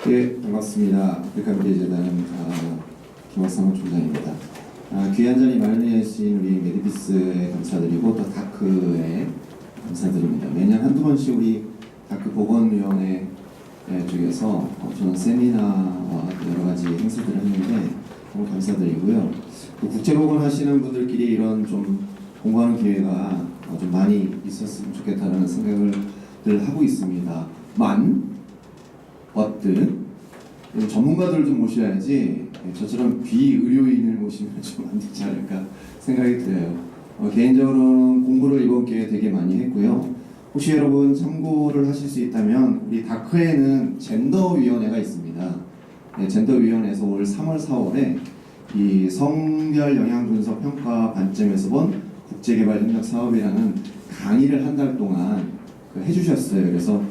네, 반갑습니다. 아프리카 미래재단 김학상 총장입니다. 귀한 자리 마련해 주신 우리 메디피스에 감사드리고 또 다크에 감사드립니다. 매년 한두 번씩 우리 다크 보건위원회 쪽에서 저는 세미나와 여러 가지 행사들을 했는데 너무 감사드리고요. 또 국제보건 하시는 분들끼리 이런 좀 공부하는 기회가 좀 많이 있었으면 좋겠다는 생각을 늘 하고 있습니다.만 어떤 전문가들 좀 모셔야지 저처럼 비의료인을 모시면 좀 안 되지 않을까 생각이 들어요. 개인적으로는 공부를 이번 기회에 되게 많이 했고요. 혹시 여러분 참고를 하실 수 있다면 우리 다크에는 젠더위원회가 있습니다. 젠더위원회에서 올 3월, 4월에 이 성별 영향 분석 평가 관점에서 본 국제개발 협력 사업이라는 강의를 한 달 동안 해주셨어요. 그래서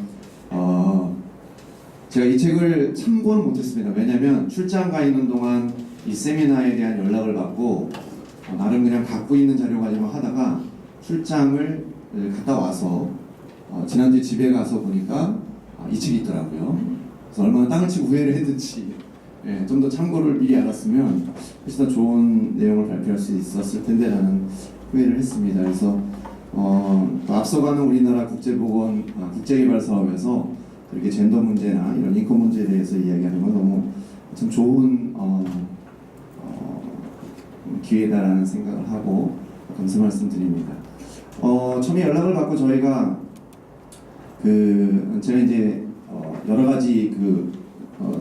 제가 이 책을 참고는 못했습니다. 왜냐하면 출장 가 있는 동안 이 세미나에 대한 연락을 받고 나름 그냥 갖고 있는 자료 가지고 하다가 출장을 갔다 와서 지난주에 집에 가서 보니까 이 책이 있더라고요. 그래서 얼마나 땅을 치고 후회를 했든지 좀 더 참고를 미리 알았으면 훨씬 더 좋은 내용을 발표할 수 있었을 텐데라는 후회를 했습니다. 그래서 또 앞서가는 우리나라 국제보건 국제개발 사업에서 이렇게 젠더 문제나 이런 인권 문제에 대해서 이야기하는 건 너무 참 좋은 기회다라는 생각을 하고 감사 말씀드립니다. 처음에 연락을 받고 저희가 제가 이제 여러 가지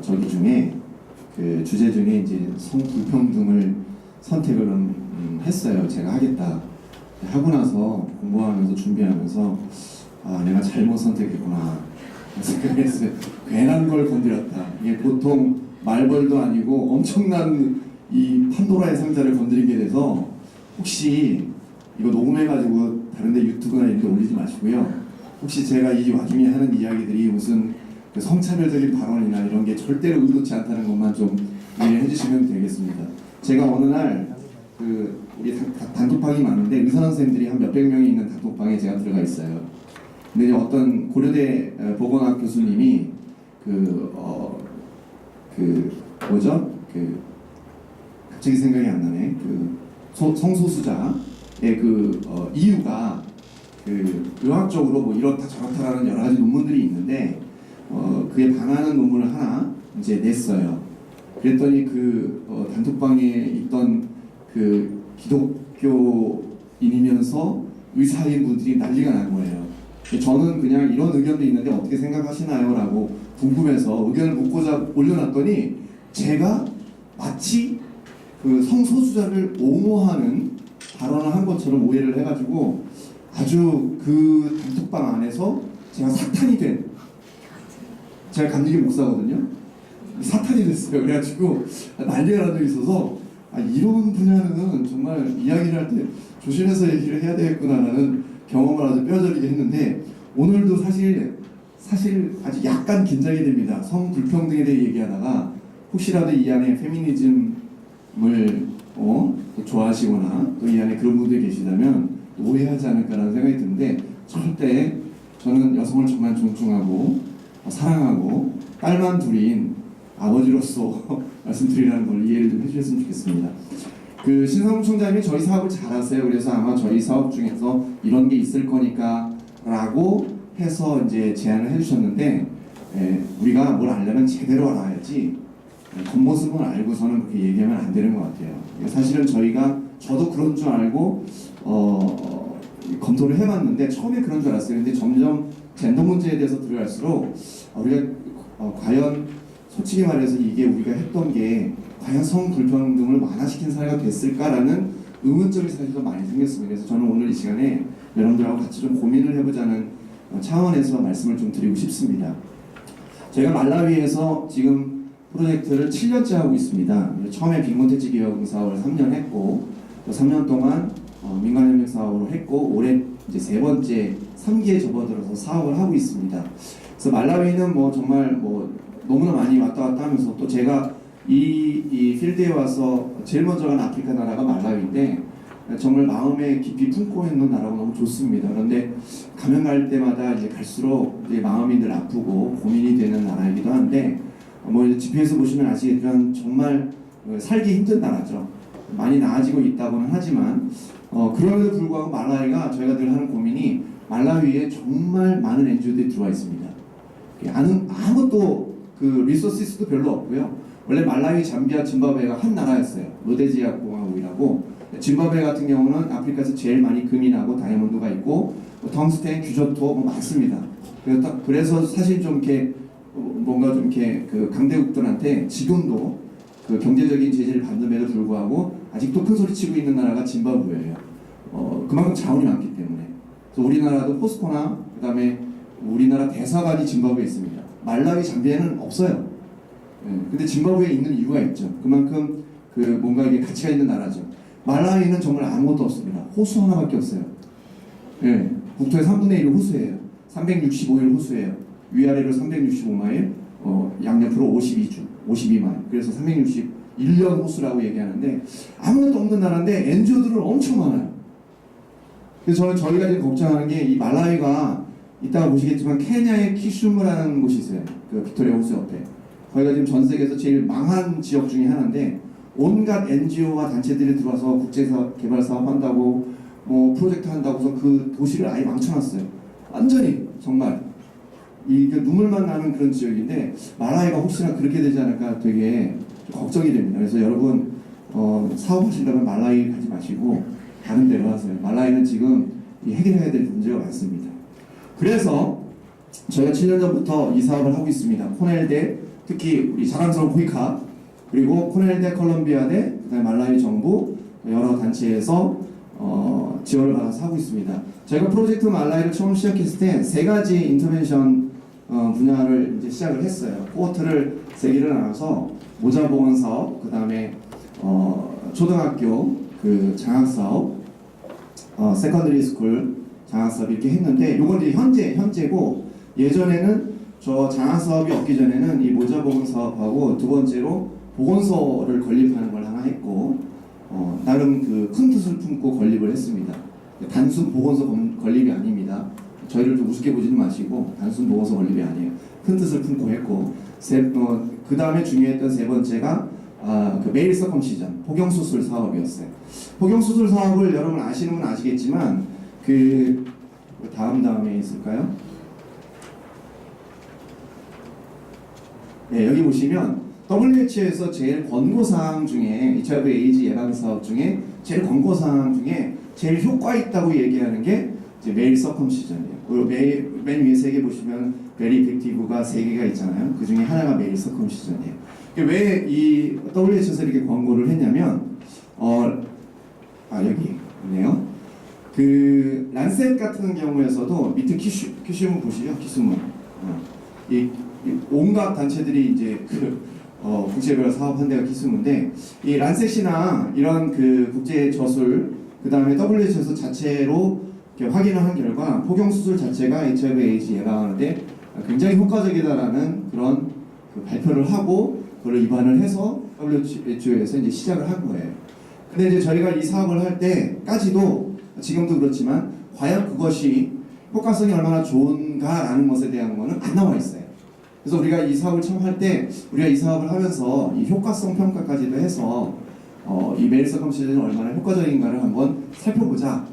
저기 중에 주제 중에 이제 성불평등을 선택을 했어요. 제가 하겠다 하고 나서 공부하면서 준비하면서 내가 잘못 선택했구나 생각을 했어요. 괜한 걸 건드렸다. 이게 보통 말벌도 아니고 엄청난 이 판도라의 상자를 건드리게 돼서 혹시 이거 녹음해가지고 다른데 유튜브나 이렇게 올리지 마시고요. 혹시 제가 이 와중에 하는 이야기들이 무슨 성차별적인 발언이나 이런 게 절대로 의도치 않다는 것만 좀 이해해 주시면 되겠습니다. 제가 어느 날 우리 단톡방이 많은데 의사 선생님들이 한 몇백 명이 있는 단톡방에 제가 들어가 있어요. 근데 어떤 고려대 보건학 교수님이 갑자기 생각이 안 나네. 성소수자의 이유가 의학적으로 뭐 이렇다 저렇다라는 여러 가지 논문들이 있는데 그에 반하는 논문을 하나 이제 냈어요. 그랬더니 단톡방에 있던 기독교인이면서 의사인 분들이 난리가 난 거예요. 저는 그냥 이런 의견도 있는데 어떻게 생각하시나요? 라고 궁금해서 의견을 묻고자 올려놨더니 제가 마치 성소수자를 옹호하는 발언을 한 것처럼 오해를 해가지고 아주 단톡방 안에서 제가 사탄이 된, 제가 감리교 목사거든요. 사탄이 됐어요. 그래가지고 난리가 나고 있어서 이런 분야는 정말 이야기를 할 때 조심해서 얘기를 해야 되겠구나라는 경험을 아주 뼈저리게 했는데 오늘도 사실 아주 약간 긴장이 됩니다. 성불평등에 대해 얘기하다가 혹시라도 이 안에 페미니즘을 또 좋아하시거나 또 이 안에 그런 분들이 계시다면 오해하지 않을까라는 생각이 드는데 절대 저는 여성을 정말 존중하고 사랑하고 딸만 둘인 아버지로서 말씀드리라는 걸 이해를 좀 해주셨으면 좋겠습니다. 신상훈 총장님이 저희 사업을 잘 아세요. 그래서 아마 저희 사업 중에서 이런 게 있을 거니까 라고 해서 이제 제안을 해주셨는데 우리가 뭘 알려면 제대로 알아야지 겉모습은 알고서는 그렇게 얘기하면 안 되는 것 같아요. 사실은 저도 그런 줄 알고 검토를 해봤는데 처음에 그런 줄 알았어요. 근데 점점 젠더 문제에 대해서 들어갈수록 우리가 과연 솔직히 말해서 이게 우리가 했던 게 과연 성불평등을 완화시킨 사회가 됐을까라는 의문점이 사실 좀 많이 생겼습니다. 그래서 저는 오늘 이 시간에 여러분들하고 같이 좀 고민을 해보자는 차원에서 말씀을 좀 드리고 싶습니다. 저희가 말라위에서 지금 프로젝트를 7년째 하고 있습니다. 처음에 빈곤퇴치 기여금 사업을 3년 했고 또 3년 동안 민간협력 사업으로 했고 올해 이제 3번째 3기에 접어들어서 사업을 하고 있습니다. 그래서 말라위는 정말 너무나 많이 왔다 갔다 하면서 또 제가 이 필드에 와서 제일 먼저 간 아프리카 나라가 말라위인데 정말 마음에 깊이 품고 있는 나라고 너무 좋습니다. 그런데 가면 갈 때마다 이제 갈수록 이제 마음이 늘 아프고 고민이 되는 나라이기도 한데 뭐 GP에서 보시면 아시겠지만 정말 살기 힘든 나라죠. 많이 나아지고 있다고는 하지만 그럼에도 불구하고 말라위가 저희가 늘 하는 고민이 말라위에 정말 많은 NGO들이 들어와 있습니다. 아무것도 그 리소시스도 별로 없고요. 원래 말라위, 잠비아, 짐바브웨가 한 나라였어요. 로데지아 공화국이라고. 짐바브웨 같은 경우는 아프리카에서 제일 많이 금이 나고 다이아몬드가 있고 텅스텐, 규조토 많습니다. 그래서 사실 좀 이렇게 뭔가 좀 이렇게 그 강대국들한테 지금도 그 경제적인 제재를 받음에도 불구하고 아직도 큰 소리 치고 있는 나라가 짐바브웨예요. 그만큼 자원이 많기 때문에. 그래서 우리나라도 포스코나 그다음에 우리나라 대사관이 짐바브웨에 있습니다. 말라위, 잠비아는 없어요. 근데 짐바브웨에 있는 이유가 있죠. 그만큼 그 뭔가 이게 가치가 있는 나라죠. 말라위는 정말 아무것도 없습니다. 호수 하나밖에 없어요. 국토의 3분의 1은 호수예요. 365일 호수예요. 위아래로 365마일, 양옆으로 52마일. 그래서 361년 호수라고 얘기하는데 아무것도 없는 나라인데 NGO들은 엄청 많아요. 그래서 저희가 지금 걱정하는 게 이 말라위가 이따가 보시겠지만 케냐의 키슈무라는 곳이 있어요. 그 빅토리아 호수 옆에. 거기가 지금 전 세계에서 제일 망한 지역 중에 하나인데 온갖 NGO와 단체들이 들어와서 국제개발 사업 한다고 뭐 프로젝트 한다고서 그 도시를 아예 망쳐놨어요. 완전히 정말 이게 눈물만 나는 그런 지역인데 말라위가 혹시나 그렇게 되지 않을까 되게 걱정이 됩니다. 그래서 여러분 사업하시려면 말라위 가지 마시고 다른 데로 하세요. 말라위는 지금 해결해야 될 문제가 많습니다. 그래서 저희가 7년 전부터 이 사업을 하고 있습니다. 코넬대, 특히 우리 자랑스러운 코이카, 그리고 코넬대, 컬럼비아대, 그다음에 말라위 정부 여러 단체에서 지원을 받아서 하고 있습니다. 저희가 프로젝트 말라위를 처음 시작했을 때 세 가지 인터벤션 분야를 이제 시작을 했어요. 코어트를 세 개를 나눠서 모자보건 사업, 그다음에 초등학교 그 장학 사업, 세컨더리 스쿨 장학 사업 이렇게 했는데 요건 이제 현재고 예전에는 저 장학 사업이 없기 전에는 이 모자보건 사업하고 두 번째로 보건소를 건립하는 걸 하나 했고 나름 그 큰 뜻을 품고 건립을 했습니다. 단순 보건소 건립이 아닙니다. 저희를 좀 우습게 보지는 마시고 단순 보건소 건립이 아니에요. 큰 뜻을 품고 했고 그 다음에 중요했던 세 번째가 그 메일 서컴시전 포경수술 사업이었어요. 포경수술 사업을 여러분 아시는 분 아시겠지만 그 다음에 있을까요? 네, 여기 보시면 WHO에서 제일 권고사항 중에 HIV 에이즈 예방 사업 중에 제일 권고사항 중에 제일 효과 있다고 얘기하는 게 이제 메일 서컴시전이에요. 그리고 맨 위에 세 개 보시면 베리 이펙티브가 세 개가 있잖아요. 그 중에 하나가 메일 서컴시전이에요. 왜 이 WHO에서 이렇게 권고를 했냐면 여기 있네요. 그 란셋 같은 경우에서도 밑에 키슈문 보시죠? 키슈문. 이 온갖 단체들이 이제 국제별 사업한 데가 키스문데 이 란셋이나 이런 그 국제 저술 그 다음에 WHO에서 자체로 확인을 한 결과 포경수술 자체가 HIV 에이즈 예방하는데 굉장히 효과적이다라는 그런 그 발표를 하고 그걸 입안을 해서 WHO에서 이제 시작을 한 거예요. 근데 이제 저희가 이 사업을 할 때까지도 지금도 그렇지만 과연 그것이 효과성이 얼마나 좋은가라는 것에 대한 거는 안 나와 있어요. 그래서 우리가 이 사업을 처음 할 때 우리가 이 사업을 하면서 이 효과성 평가까지도 해서 이 메일 서컴시전이 얼마나 효과적인가를 한번 살펴보자.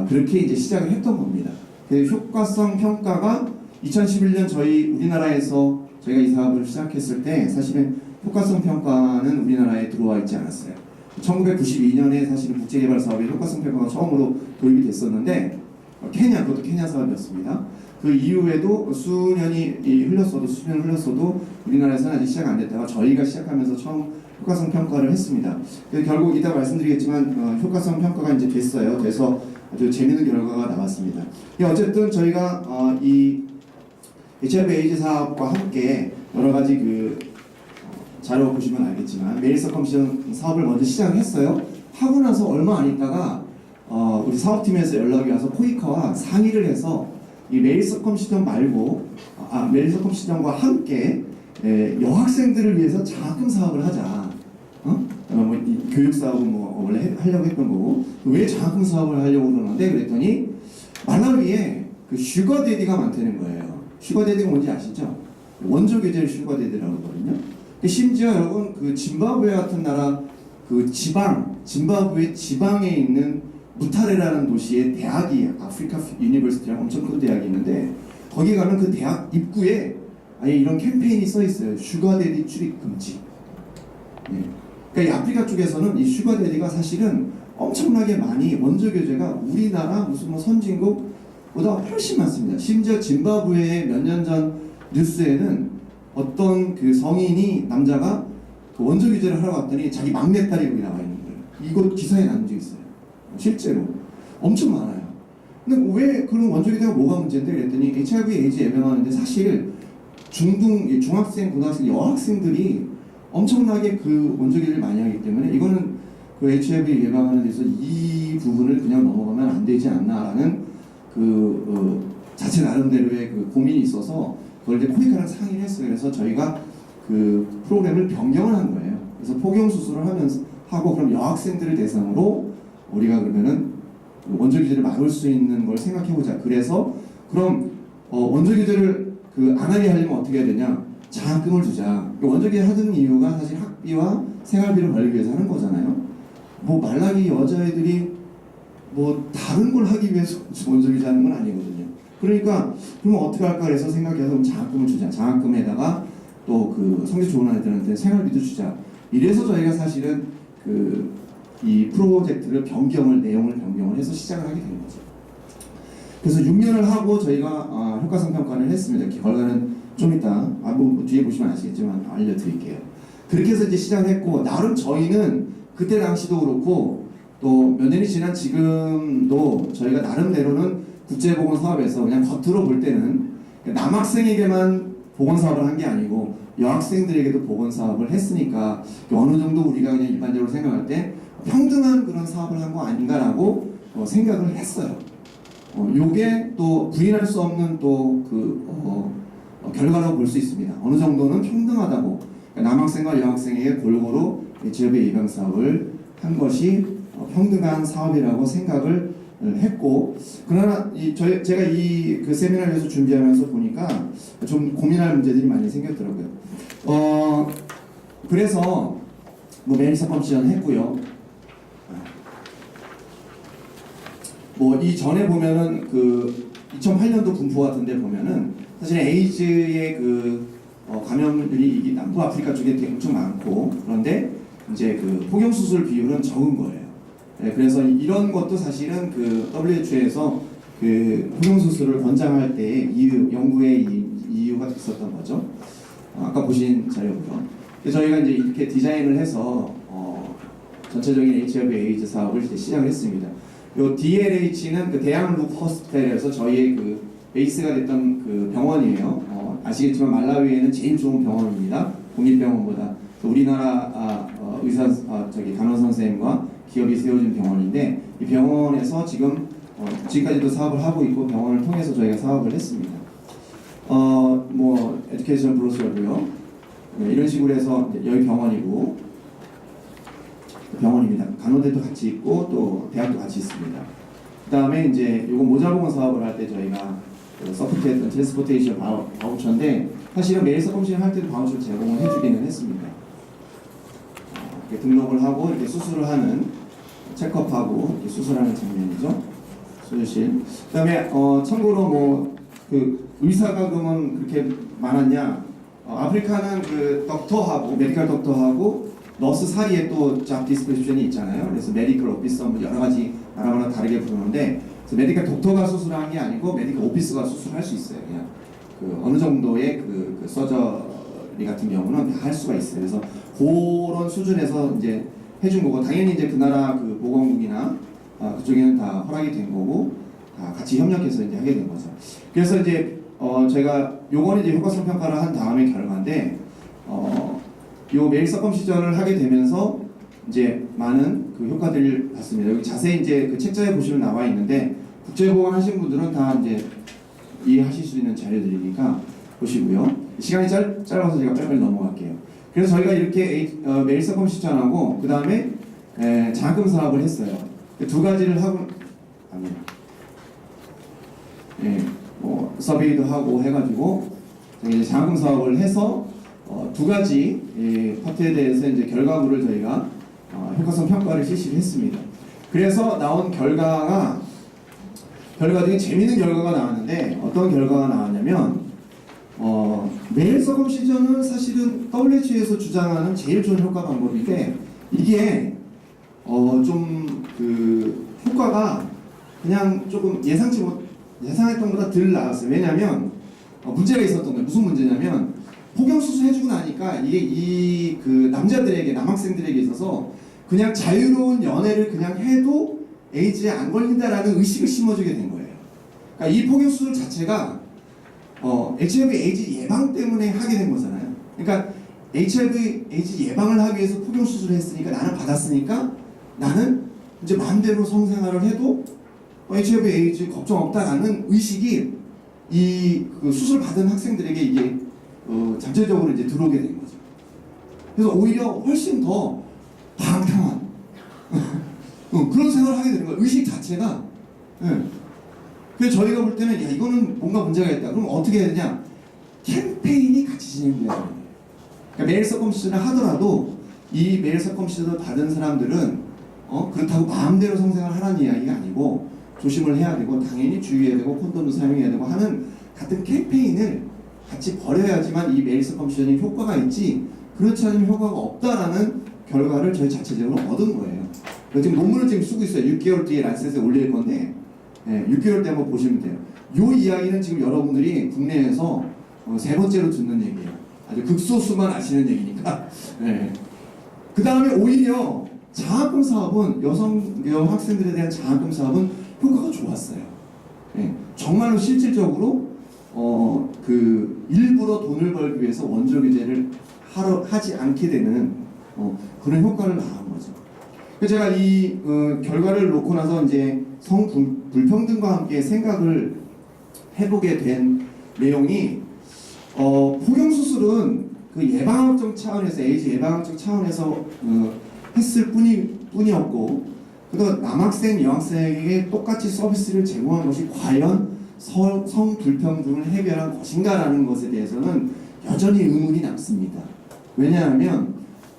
그렇게 이제 시작을 했던 겁니다. 그 효과성 평가가 2011년 우리나라에서 저희가 이 사업을 시작했을 때 사실은 효과성 평가는 우리나라에 들어와 있지 않았어요. 1992년에 사실은 국제개발 사업에 효과성 평가가 처음으로 도입이 됐었는데 그것도 케냐 사업이었습니다. 그 이후에도 수년 흘렀어도 우리나라에서는 아직 시작 안 됐다가 저희가 시작하면서 처음 효과성 평가를 했습니다. 결국 이따 말씀드리겠지만 효과성 평가가 이제 됐어요. 돼서 아주 재미있는 결과가 나왔습니다. 어쨌든 저희가 이 HIV 에이즈 사업과 함께 여러 가지 그 자료 보시면 알겠지만 메일 서컴시전 사업을 먼저 시작을 했어요. 하고 나서 얼마 안 있다가 우리 사업팀에서 연락이 와서 코이카와 상의를 해서 이 메일 서컴시전 말고 메일 서컴시전과 함께 여학생들을 위해서 장학금 사업을 하자. 교육 사업은 원래 하려고 했던 거고 왜 장학금 사업을 하려고 그러는데 그랬더니 말라위에 그 슈거데디가 많다는 거예요. 슈거데디가 뭔지 아시죠? 원조 교제를 슈거데디라고 하거든요. 심지어 여러분 그 짐바브웨 같은 나라 그 짐바브웨 지방에 있는 무타레라는 도시에 대학이 아프리카 유니버시티랑 엄청 큰 대학이 있는데 거기 가면 그 대학 입구에 아예 이런 캠페인이 써 있어요. 슈가데디 출입 금지. 네. 그러니까 이 아프리카 쪽에서는 이 슈가데디가 사실은 엄청나게 많이 원조 교제가 우리나라 무슨 뭐 선진국보다 훨씬 많습니다. 심지어 짐바브웨의 몇 년 전 뉴스에는 어떤 그 성인이 남자가 그 원조 교제를 하러 갔더니 자기 막내딸이 여기 나와 있는 거예요. 이거 기사에 나온 적 있어요. 실제로 엄청 많아요. 근데 왜 그런 원조 교제가 뭐가 문제인데 그랬더니 HIV 에이즈 예방하는데 사실 중학생, 고등학생, 여학생들이 엄청나게 그 원조 교제를 많이 하기 때문에 이거는 그 HIV 예방하는 데서 이 부분을 그냥 넘어가면 안 되지 않나라는 자체 나름대로의 그 고민이 있어서 그걸 이제 코니카랑 상의를 했어요. 그래서 저희가 그 프로그램을 변경을 한 거예요. 그래서 포경 수술을 하고 그럼 여학생들을 대상으로 우리가 그러면은 원조 교제를 막을 수 있는 걸 생각해보자. 그래서 그럼 원조 교제를 안 하게 하려면 어떻게 해야 되냐? 장학금을 주자. 원조 교제 하는 이유가 사실 학비와 생활비를 벌기 위해서 하는 거잖아요. 뭐 말라기 여자애들이 뭐 다른 걸 하기 위해서 원조 교제 하는 건 아니거든요. 그러니까 그러면 어떻게 할까 해서 생각해서 장학금을 주자. 장학금에다가 또 그 성적 좋은 아이들한테 생활비도 주자. 이래서 저희가 사실은 이 프로젝트를 내용을 변경을 해서 시작을 하게 된 거죠. 그래서 6년을 하고 저희가 효과성 평가를 했습니다. 결과는 좀 이따 뭐 뒤에 보시면 아시겠지만 알려드릴게요. 그렇게 해서 이제 시작을 했고 나름 저희는 그때 당시도 그렇고 또 몇 년이 지난 지금도 저희가 나름대로는 국제보건사업에서 그냥 겉으로 볼 때는 남학생에게만 보건사업을 한 게 아니고 여학생들에게도 보건사업을 했으니까 어느 정도 우리가 그냥 일반적으로 생각할 때 평등한 그런 사업을 한 거 아닌가라고 생각을 했어요. 요게 또 부인할 수 없는 또 결과라고 볼 수 있습니다. 어느 정도는 평등하다고 남학생과 여학생에게 골고루 HIV 예방 사업을 한 것이 평등한 사업이라고 생각을 했고 그러나 제가 그 세미나를 위해서 준비하면서 보니까 좀 고민할 문제들이 많이 생겼더라고요. 그래서 뭐 메리사건 지원했고요. 뭐 이 전에 보면은 2008년도 분포 같은데 보면은 사실 에이즈의 감염률이 이 남부 아프리카 쪽에 엄청 많고 그런데 이제 포경 수술 비율은 적은 거예요. 네, 그래서 이런 것도 사실은 WHO에서 포경 수술을 권장할 때 연구의 이유가 있었던 거죠. 아까 보신 자료고요. 저희가 이제 이렇게 디자인을 해서 전체적인 HIV 에이즈 사업을 이제 시작을 했습니다. 요 DLH는 대양 루프 호스피탈에서 저희의 베이스가 됐던 병원이에요. 아시겠지만 말라위에는 제일 좋은 병원입니다. 국립병원보다 우리나라 간호사 선생님과 기업이 세워진 병원인데 이 병원에서 지금까지도 사업을 하고 있고 병원을 통해서 저희가 사업을 했습니다. 뭐 에듀케이션 브로셔고요. 이런 식으로 해서 여기 병원입니다. 간호대도 같이 있고 또 대학도 같이 있습니다. 그 다음에 이제 요거 모자보건 사업을 할 때 저희가 서포트했던 트랜스포테이션 바우처인데 사실은 메일 서컴시를 할 때도 바우처를 제공을 해주기는 했습니다. 등록을 하고 이렇게 수술을 하는 체크업하고 이렇게 수술하는 장면이죠. 수술실. 그다음에 참고로 의사가 그러면 그렇게 많았냐? 아프리카는 덕터하고 메디컬 덕터하고 너스 사이에 또 잡 디스크립션이 있잖아요. 그래서 메디컬 오피서 뭐 여러 가지 나라마다 다르게 부르는데 메디컬 덕터가 수술한 게 아니고 메디컬 오피스가 수술할 수 있어요. 그냥 어느 정도의 서저리 같은 경우는 다 할 수가 있어요. 그래서 그런 수준에서 이제 해준 거고 당연히 이제 그 나라 보건국이나 그쪽에는 다 허락이 된 거고 다 같이 협력해서 이제 하게 된 거죠. 그래서 이제 제가 요거는 이제 효과성 평가를 한 다음에 결과인데 요 메일 서컴시전을 하게 되면서 이제 많은 효과들을 봤습니다. 여기 자세히 이제 책자에 보시면 나와 있는데 국제보건 하신 분들은 다 이제 이해하실 수 있는 자료들이니까 보시고요. 시간이 짧아서 제가 빨리빨리 넘어갈게요. 그래서 저희가 이렇게 메일 서컴시전하고 그 다음에 장학금 사업을 했어요. 두 가지를 하고 서베이도 하고 해가지고 이제 장학금 사업을 해서 두 가지 파트에 대해서 이제 결과물을 저희가 효과성 평가를 실시를 했습니다. 그래서 나온 결과 중에 재미있는 결과가 나왔는데 어떤 결과가 나왔냐면 메일 서컴시전은 사실은 WHO에서 주장하는 제일 좋은 효과 방법인데 이게 좀 그 효과가 그냥 조금 예상했던 것보다 덜 나왔어요. 왜냐하면 문제가 있었던 거예요. 무슨 문제냐면 포경 수술 해주고 나니까 이게 그 남자들에게 남학생들에게 있어서 그냥 자유로운 연애를 그냥 해도 에이즈에 안 걸린다라는 의식을 심어주게 된 거예요. 그러니까 이 포경 수술 자체가 HIV 에이즈 예방 때문에 하게 된 거잖아요. 그러니까 HIV 에이즈 예방을 하기 위해서 포경 수술을 했으니까 나는 받았으니까 나는 이제 마음대로 성생활을 해도 HIV 에이즈 걱정 없다라는 의식이 그 수술 받은 학생들에게 이게 잠재적으로 이제 들어오게 된 거죠. 그래서 오히려 훨씬 더 방탕한 그런 생활을 하게 되는 거예요. 의식 자체가. 그래서 저희가 볼 때는 야 이거는 뭔가 문제가 있다. 그럼 어떻게 해야 되냐? 캠페인이 같이 진행돼야 돼요. 그러니까 메일 서컴시전을 하더라도 이 메일 서컴시전을 받은 사람들은 그렇다고 마음대로 성생활을 하라는 이야기가 아니고 조심을 해야 되고 당연히 주의해야 되고 콘돔도 사용해야 되고 하는 같은 캠페인을 같이 벌여야지만 이 메일 서컴시전이 효과가 있지 그렇지 않으면 효과가 없다라는 결과를 저희 자체적으로 얻은 거예요. 지금 논문을 지금 쓰고 있어요. 6개월 뒤에 란셋에 올릴 건데 6개월 때 한번 보시면 돼요. 이 이야기는 지금 여러분들이 국내에서 세 번째로 듣는 얘기예요. 아주 극소수만 아시는 얘기니까. 그 다음에 오히려 장학금 사업은 여성 학생들에 대한 장학금 사업은 효과가 좋았어요. 정말로 실질적으로 그 일부러 돈을 벌기 위해서 원조 규제를 하지 않게 되는 그런 효과를 낳은 거죠. 제가 이 결과를 놓고 나서 이제 성 불평등과 함께 생각을 해보게 된 내용이 포경 수술은 그 예방학적 차원에서 에이즈 예방학적 차원에서 했을 뿐이었고 그래서 남학생 여학생에게 똑같이 서비스를 제공한 것이 과연 성 불평등을 해결한 것인가라는 것에 대해서는 여전히 의문이 남습니다. 왜냐하면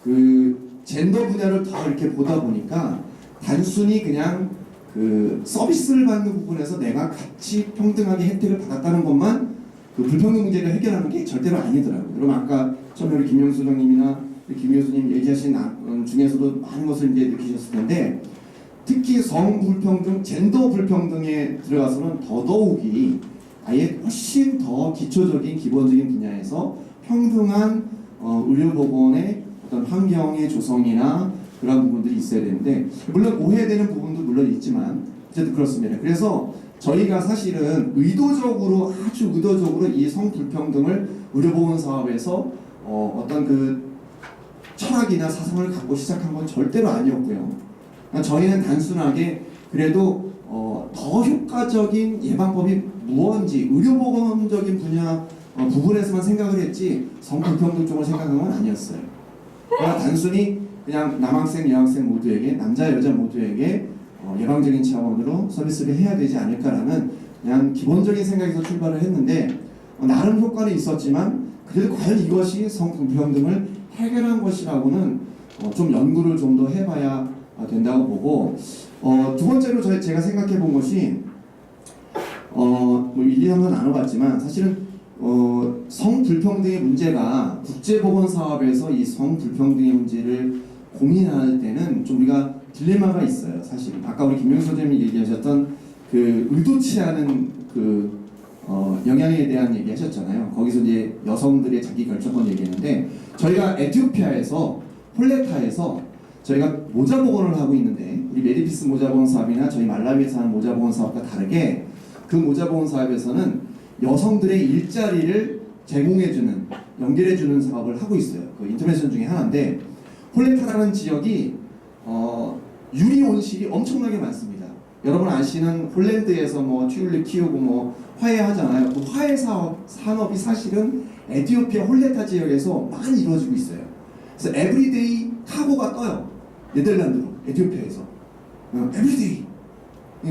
그 젠더 분야를 더 이렇게 보다 보니까 단순히 그냥 그 서비스를 받는 부분에서 내가 같이 평등하게 혜택을 받았다는 것만 그 불평등 문제를 해결하는 게 절대로 아니더라고요. 그럼 아까 처음에 우리 김영수 소장님이나 김 교수님 얘기하신 중에서도 많은 것을 이제 느끼셨을 텐데 특히 성불평등, 젠더 불평등에 들어가서는 더더욱이 아예 훨씬 더 기초적인 기본적인 분야에서 평등한 의료보건의 어떤 환경의 조성이나 그런 부분들이 있어야 되는데 물론 오해되는 부분도 물론 있지만 어쨌든 그렇습니다. 그래서 저희가 사실은 아주 의도적으로 이 성불평등을 의료보건 사업에서 어떤 그 철학이나 사상을 갖고 시작한 건 절대로 아니었고요. 저희는 단순하게 그래도 더 효과적인 예방법이 무언지 의료보건적인 분야 부분에서만 생각을 했지 성불평등 쪽을 생각한 건 아니었어요. 그러니까 단순히 그냥 남학생 여학생 모두에게 남자 여자 모두에게 예방적인 차원으로 서비스를 해야 되지 않을까라는 그냥 기본적인 생각에서 출발을 했는데 나름 효과는 있었지만 그래도 과연 이것이 성불평등을 해결한 것이라고는 좀 연구를 좀 더 해봐야 된다고 보고 두 번째로 제가 생각해 본 것이 뭐 1, 2, 3번 나눠봤지만 사실은 성불평등의 문제가 국제보건 사업에서 이 성불평등의 문제를 고민할 때는 좀 우리가 딜레마가 있어요. 사실 아까 우리 김명수 선생님이 얘기하셨던 그 의도치 않은 그 영향에 대한 얘기 하셨잖아요. 거기서 이제 여성들의 자기 결정권 얘기했는데 저희가 에티오피아에서 홀레타에서 저희가 모자보건을 하고 있는데 우리 메디피스 모자보건 사업이나 저희 말라위에서 하는 모자보건 사업과 다르게 그 모자보건 사업에서는 여성들의 일자리를 제공해주는 연결해주는 사업을 하고 있어요. 그 인터벤션 중에 하나인데 홀레타라는 지역이 유리 온실이 엄청나게 많습니다. 여러분 아시는 홀랜드에서 뭐 튤립 키우고 뭐 화훼하잖아요. 그 화훼 산업이 사실은 에티오피아 홀레타 지역에서 많이 이루어지고 있어요. 그래서 에브리데이 카고가 떠요. 네덜란드로 에티오피아에서 에브리데이.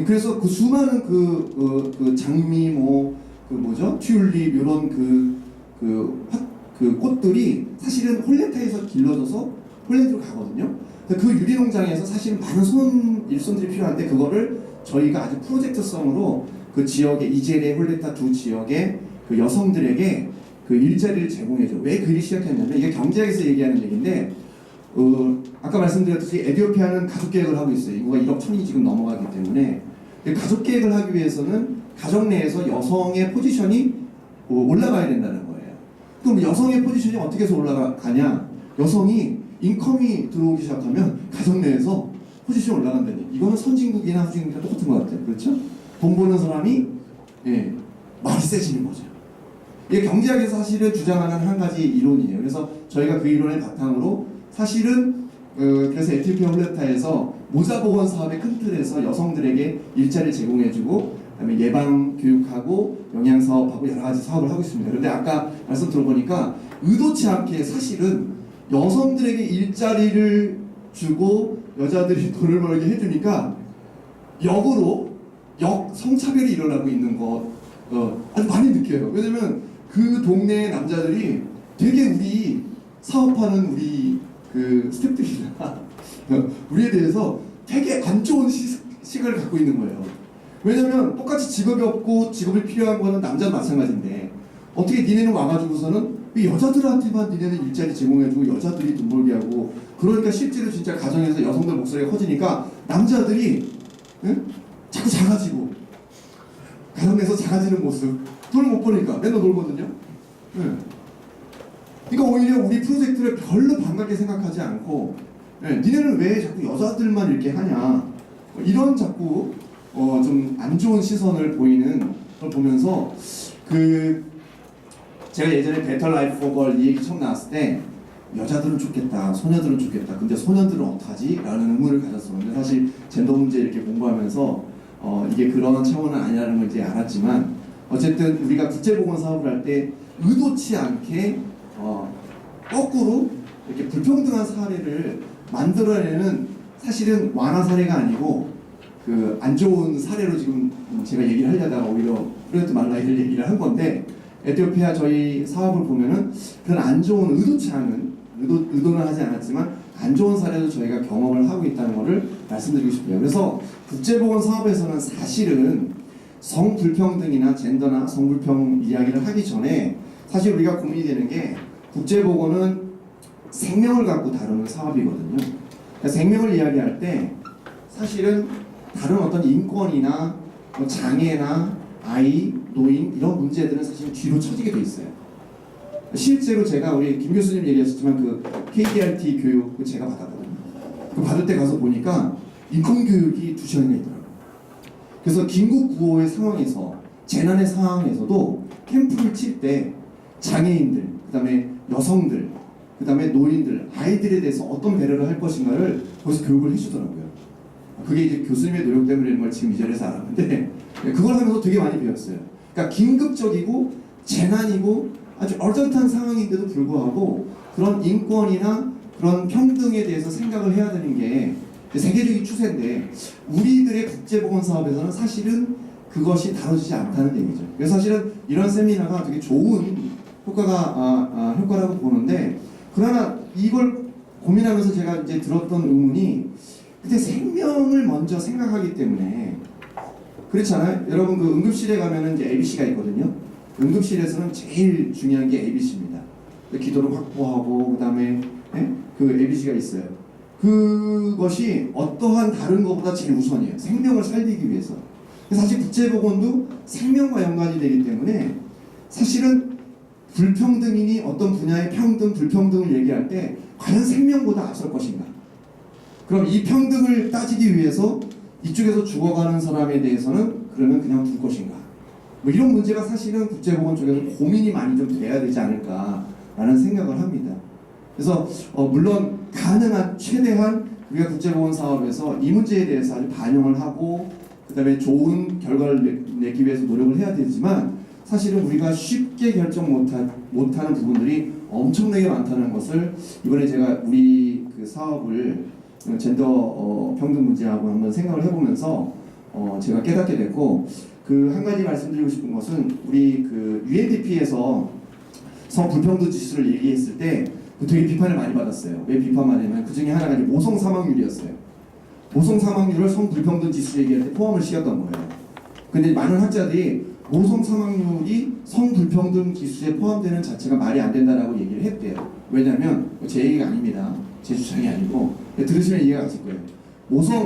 그래서 그 수많은 그 장미 뭐 그 뭐죠 튤립 이런 그 그 꽃들이 사실은 홀레타에서 길러져서 홀랜드로 가거든요. 그 유리 농장에서 사실은 많은 일손들이 필요한데 그거를 저희가 아주 프로젝트성으로 그 지역의 이젤의 홀레타 두 지역의 그 여성들에게 그 일자리를 제공해줘. 왜 그 일이 시작했냐면 이게 경제학에서 얘기하는 얘기인데 아까 말씀드렸듯이 에티오피아는 가족 계획을 하고 있어요. 인구가 1억 1천이 지금 넘어가기 때문에 가족 계획을 하기 위해서는 가족 내에서 여성의 포지션이 올라가야 된다는 거예요. 그럼 여성의 포지션이 어떻게 해서 올라가냐? 여성이 인컴이 들어오기 시작하면 가정 내에서 포지션이 올라간다니. 이거는 선진국이나 후진국이나 똑같은 것 같아요. 그렇죠? 돈 버는 사람이 말이 세지는 거죠. 이게 경제학에서 사실은 주장하는 한 가지 이론이에요. 그래서 저희가 그 이론을 바탕으로 사실은 그래서 에티오피아 홀레타에서 모자보건 사업의 큰 틀에서 여성들에게 일자리를 제공해주고 그다음에 예방 교육하고 영양 사업하고 여러 가지 사업을 하고 있습니다. 그런데 아까 말씀 들어보니까 의도치 않게 사실은 여성들에게 일자리를 주고 여자들이 돈을 벌게 해주니까 역으로 성차별이 일어나고 있는 거 아주 많이 느껴요. 왜냐면 그 동네 남자들이 되게 우리 사업하는 우리 그 스태프들이나 우리에 대해서 되게 안 좋은 시각을 갖고 있는 거예요. 왜냐면 똑같이 직업이 없고 직업이 필요한 거는 남자도 마찬가지인데 어떻게 니네는 와가지고서는 여자들한테만 니네는 일자리 제공해주고 여자들이 돈 벌게 하고 그러니까 실제로 진짜 가정에서 여성들 목소리가 커지니까 남자들이 자꾸 작아지고 가정 내에서 작아지는 모습 돈을 못 버니까 맨날 놀거든요. 그러니까 오히려 우리 프로젝트를 별로 반갑게 생각하지 않고 니네는 왜 자꾸 여자들만 이렇게 하냐 이런 자꾸 좀 안 좋은 시선을 보이는 걸 보면서 제가 예전에 베터 라이프 포걸 이 얘기 처음 나왔을 때 여자들은 좋겠다, 소녀들은 좋겠다. 근데 소년들은 어떡하지? 라는 의문을 가졌었는데 사실 젠더 문제 이렇게 공부하면서 이게 그런 차원은 아니라는 걸 이제 알았지만 어쨌든 우리가 국제보건 사업을 할 때 의도치 않게 거꾸로 이렇게 불평등한 사례를 만들어내는 사실은 완화 사례가 아니고 그 안 좋은 사례로 지금 제가 얘기를 하려다가 오히려 프로젝트 말라이를 얘기를 한 건데 에티오피아 저희 사업을 보면은 그런 안 좋은 의도치 않은 의도는 하지 않았지만 안 좋은 사례도 저희가 경험을 하고 있다는 것을 말씀드리고 싶어요. 그래서 국제보건 사업에서는 사실은 성불평등이나 젠더나 성불평 이야기를 하기 전에 사실 우리가 고민이 되는 게 국제보건은 생명을 갖고 다루는 사업이거든요. 그러니까 생명을 이야기할 때 사실은 다른 어떤 인권이나 장애나 아이, 노인 이런 문제들은 사실 뒤로 처지게 돼 있어요. 실제로 제가 우리 김 교수님 얘기하셨지만 그 KDRT 교육 제가 받았거든요. 그 받을 때 가서 보니까 인권 교육이 2시간이나 있더라고요. 그래서 긴급 구호의 상황에서 재난의 상황에서도 캠프를 칠 때 장애인들, 그다음에 여성들, 그다음에 노인들, 아이들에 대해서 어떤 배려를 할 것인가를 거기서 교육을 해주더라고요. 그게 이제 교수님의 노력 때문이라는 걸 지금 이 자리에서 알았는데 그걸 하면서 되게 많이 배웠어요. 그러니까 긴급적이고 재난이고 아주 어전트한 상황인데도 불구하고 그런 인권이나 그런 평등에 대해서 생각을 해야 되는 게 세계적인 추세인데 우리들의 국제보건 사업에서는 사실은 그것이 다뤄지지 않다는 얘기죠. 그래서 사실은 이런 세미나가 되게 좋은 효과라고 보는데 그러나 이걸 고민하면서 제가 이제 들었던 의문이 그때 생명을 먼저 생각하기 때문에 그렇잖아요. 여러분 그 응급실에 가면은 이제 ABC가 있거든요. 응급실에서는 제일 중요한 게 ABC입니다. 기도를 확보하고 그다음에 그 ABC가 있어요. 그것이 어떠한 다른 것보다 제일 우선이에요. 생명을 살리기 위해서. 사실 국제보건도 생명과 연관이 되기 때문에 사실은 불평등이니 어떤 분야의 평등, 불평등을 얘기할 때 과연 생명보다 앞설 것인가? 그럼 이 평등을 따지기 위해서 이쪽에서 죽어가는 사람에 대해서는 그러면 그냥 둘 것인가? 뭐 이런 문제가 사실은 국제보건 쪽에서 고민이 많이 좀 돼야 되지 않을까라는 생각을 합니다. 그래서 물론 가능한 최대한 우리가 국제보건 사업에서 이 문제에 대해서 아주 반영을 하고 그 다음에 좋은 결과를 내기 위해서 노력을 해야 되지만 사실은 우리가 쉽게 결정 못하는 부분들이 엄청나게 많다는 것을 이번에 제가 우리 그 사업을 젠더 평등 문제하고 한번 생각을 해보면서 제가 깨닫게 됐고 그 한 가지 말씀드리고 싶은 것은 우리 그 UNDP에서 성불평등 지수를 얘기했을 때 되게 비판을 많이 받았어요. 왜 비판만 했냐면 그 중에 하나가 이제 모성 사망률이었어요. 모성 사망률을 성불평등 지수 얘기할 때 포함을 시켰던 거예요. 근데 많은 학자들이 모성 사망률이 성불평등 지수에 포함되는 자체가 말이 안 된다라고 얘기를 했대요. 왜냐하면 제 얘기가 아닙니다. 제 주장이 아니고 들으시면 이해가 가실 거예요.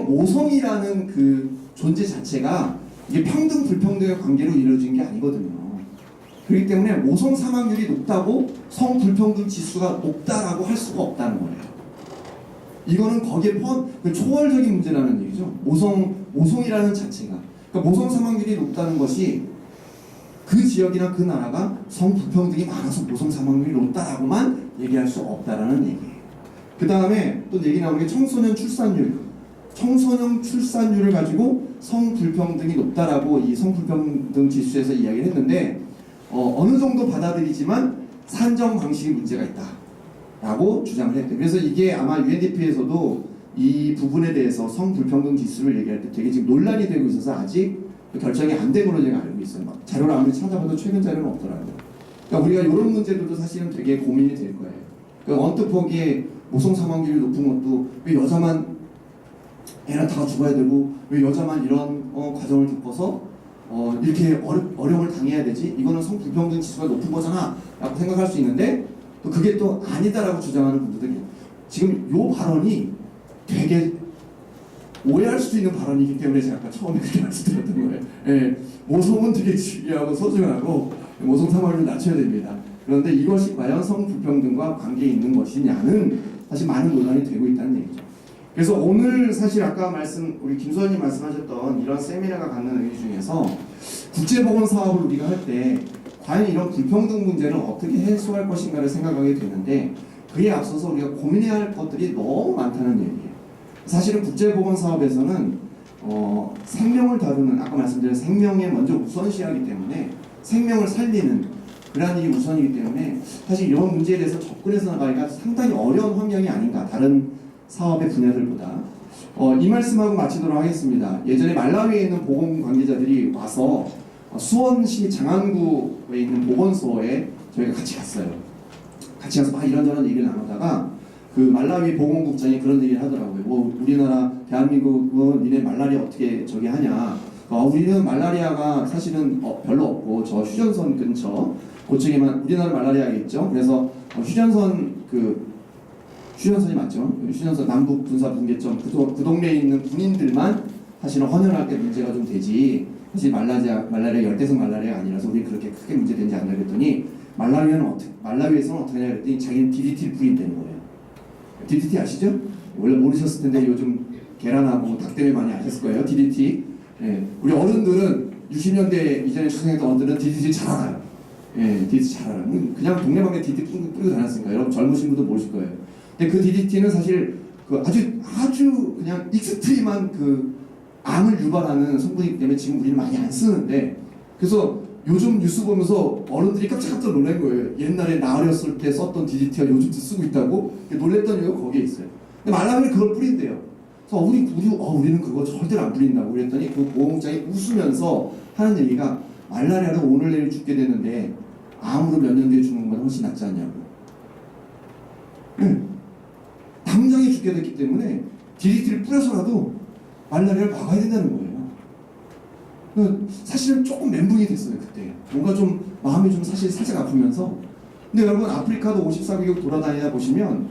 모성이라는 그 존재 자체가 이게 평등 불평등의 관계로 이루어진 게 아니거든요. 그렇기 때문에 모성 사망률이 높다고 성불평등 지수가 높다라고 할 수가 없다는 거예요. 이거는 거기에 포함, 초월적인 문제라는 얘기죠. 모성이라는 자체가. 그러니까 모성 사망률이 높다는 것이 그 지역이나 그 나라가 성불평등이 많아서 모성 사망률이 높다라고만 얘기할 수 없다라는 얘기예요. 그 다음에 또 얘기 나오는 게 청소년 출산율. 청소년 출산율을 가지고 성불평등이 높다라고 이 성불평등 지수에서 이야기를 했는데 어느 정도 받아들이지만 산정 방식이 문제가 있다라고 주장을 했대요. 그래서 이게 아마 UNDP에서도 이 부분에 대해서 성불평등 지수를 얘기할 때 되게 지금 논란이 되고 있어서 아직 결정이 안 된 걸로 제가 알고 있어요. 막 자료를 아무리 찾아봐도 최근 자료는 없더라고요. 그러니까 우리가 이런 문제들도 사실은 되게 고민이 될 거예요. 그러니까 언뜻 보기에 모성 사망률이 높은 것도 왜 여자만 애 낳다가 죽어야 되고 왜 여자만 이런 과정을 겪어서 이렇게 어려움을 당해야 되지? 이거는 성불평등 지수가 높은 거잖아 라고 생각할 수 있는데 또 그게 또 아니다라고 주장하는 분들이 지금 요 발언이 되게 오해할 수 있는 발언이기 때문에 제가 아까 처음에 그렇게 말씀드렸던 거예요. 예, 모성은 되게 중요하고 소중하고 모성 사망률을 낮춰야 됩니다. 그런데 이것이 과연 성불평등과 관계 있는 것이냐는 사실 많은 논란이 되고 있다는 얘기죠. 그래서 오늘 사실 아까 우리 김수원님 말씀하셨던 이런 세미나가 갖는 의미 중에서 국제보건 사업을 우리가 할 때 과연 이런 불평등 문제를 어떻게 해소할 것인가를 생각하게 되는데 그에 앞서서 우리가 고민해야 할 것들이 너무 많다는 얘기예요. 사실은 국제보건 사업에서는 생명을 다루는 아까 말씀드린 생명에 먼저 우선시하기 때문에 생명을 살리는 그러한 일이 우선이기 때문에 사실 이런 문제에 대해서 접근해서 나가기가 상당히 어려운 환경이 아닌가 다른 사업의 분야들보다. 이 말씀하고 마치도록 하겠습니다. 예전에 말라위에 있는 보건 관계자들이 와서 수원시 장안구에 있는 보건소에 저희가 같이 갔어요. 같이 가서 막 이런저런 얘기를 나누다가 그 말라위 보건국장이 그런 얘기를 하더라고요. 뭐 우리나라 대한민국은 니네 말라리아 어떻게 저기 하냐. 우리는 말라리아가 사실은 별로 없고 저 휴전선 근처 그쪽에만 우리나라 말라리아가 있죠. 그래서 휴전선이 맞죠. 휴전선 남북 군사 분계점 그 동네에 있는 군인들만 사실은 헌혈할 때 문제가 좀 되지. 사실 말라리아 열대성 말라리아가 아니라서 우리 그렇게 크게 문제되지 않나 그랬더니 말라위에서는 어떻게 하냐 그랬더니 자기는 DDT를 뿌린다는 거예요. DDT 아시죠? 원래 모르셨을 텐데 요즘 계란하고 닭 때문에 많이 아셨을 거예요. DDT. 예, 우리 어른들은 60년대 이전에出생했던 어른들은 DDT 잘 알아요. 예, DDT 잘 알아요. 그냥 동네방에 DDT 뿌리고 다녔으니까 여러분 젊으신 분도 모르실 거예요. 근데 그 DDT는 사실 그 아주 그냥 익스트림한 그 암을 유발하는 성분이기 때문에 지금 우리는 많이 안 쓰는데 그래서 요즘 뉴스 보면서 어른들이 깜짝깜짝 놀란 거예요. 옛날에 나 어렸을 때 썼던 DDT가 요즘도 쓰고 있다고 놀랬던 이유가 거기에 있어요. 근데 말라위는 그걸 뿌린대요. 그래서 우리는 그거 절대로 안 뿌린다고 그랬더니 그 보호국장이 웃으면서 하는 얘기가 말라리아로 오늘 내일 죽게 되는데 암으로 몇 년 뒤에 죽는 것보다 훨씬 낫지 않냐고. 당장에 죽게 됐기 때문에 DDT를 뿌려서라도 말라리아를 막아야 된다는 거예요. 사실은 조금 멘붕이 됐어요. 그때 뭔가 좀 마음이 좀 사실 살짝 아프면서. 근데 여러분 아프리카도 54개국 돌아다니다 보시면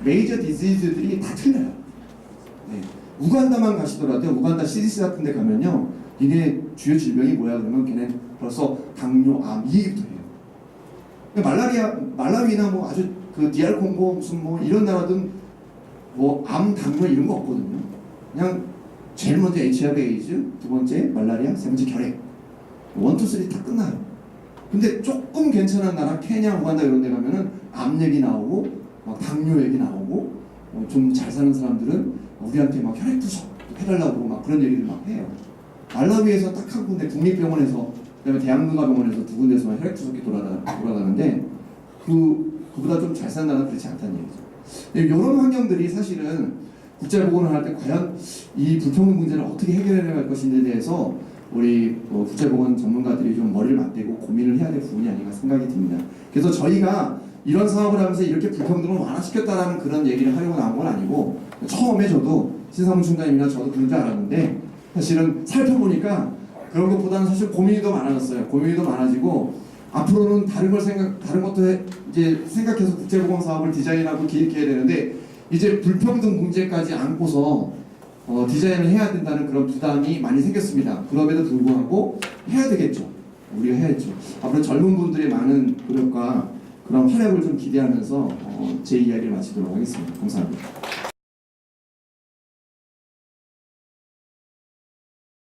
메이저 디지즈들이 다 틀려요. 네. 우간다만 가시더라도 우간다 CDC 같은 데 가면요 이게 주요 질병이 뭐야 그러면 걔네 벌써 당뇨, 암 이 얘기부터 해요. 말라위나 뭐 아주 그 DR 콩고 무슨 뭐 이런 나라든 뭐 암, 당뇨 이런 거 없거든요. 그냥 제일 먼저 HIV 에이즈, 두 번째 말라리아, 세 번째 결핵 1, 2, 3 다 끝나요. 근데 조금 괜찮은 나라 케냐, 우간다 이런 데 가면은 암 얘기 나오고 막 당뇨 얘기 나오고 좀 잘 사는 사람들은 우리한테 막 혈액 투석 해달라고 막 그런 얘기를 막 해요. 말라위에서 딱 한 군데 국립병원에서 그다음에 대학문화병원에서 두 군데서만 혈액 투석기 돌아가는데 그보다 좀 잘 사는 나라는 그렇지 않다는 얘기죠. 이런 환경들이 사실은 국제보건을 할 때 과연 이 불평등 문제를 어떻게 해결해 나갈 것인지에 대해서 우리 국제보건 전문가들이 좀 머리를 맞대고 고민을 해야 될 부분이 아닌가 생각이 듭니다. 그래서 저희가 이런 사업을 하면서 이렇게 불평등을 완화시켰다라는 그런 얘기를 하려고 나온 건 아니고, 처음에 저도 신상문 총장님이나 저도 그런 줄 알았는데 사실은 살펴보니까 그런 것보다는 사실 고민이 더 많아졌어요. 고민이 더 많아지고 앞으로는 다른 것도 이제 생각해서 국제보건 사업을 디자인하고 기획해야 되는데, 이제 불평등 문제까지 안고서 디자인을 해야 된다는 그런 부담이 많이 생겼습니다. 그럼에도 불구하고 해야 되겠죠. 우리가 해야죠. 앞으로 젊은 분들의 많은 노력과 그런 활약을 좀 기대하면서 제 이야기를 마치도록 하겠습니다. 감사합니다.